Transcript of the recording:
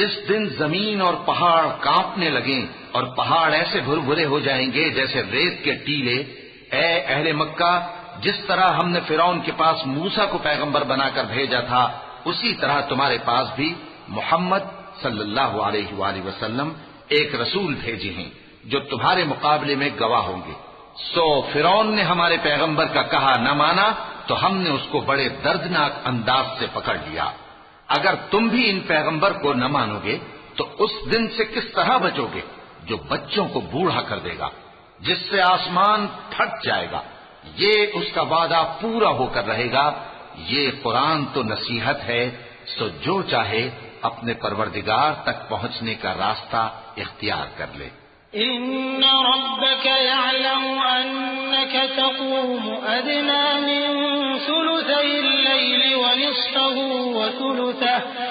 جس دن زمین اور پہاڑ کانپنے لگیں اور پہاڑ ایسے بھربھرے ہو جائیں گے جیسے ریت کے ٹیلے، اے اہل مکہ، جس طرح ہم نے فرعون کے پاس موسیٰ کو پیغمبر بنا کر بھیجا تھا، اسی طرح تمہارے پاس بھی محمد صلی اللہ علیہ وآلہ وسلم ایک رسول بھیجے ہیں جو تمہارے مقابلے میں گواہ ہوں گے۔ سو فرعون نے ہمارے پیغمبر کا کہا نہ مانا تو ہم نے اس کو بڑے دردناک انداز سے پکڑ لیا۔ اگر تم بھی ان پیغمبر کو نہ مانو گے تو اس دن سے کس طرح بچو گے جو بچوں کو بوڑھا کر دے گا، جس سے آسمان پھٹ جائے گا۔ یہ اس کا وعدہ پورا ہو کر رہے گا۔ یہ قرآن تو نصیحت ہے، سو جو چاہے اپنے پروردگار تک پہنچنے کا راستہ اختیار کر لے۔ إن ربك يعلم أنك تقوم أدنى من ثلثي الليل ونصفه وثلثه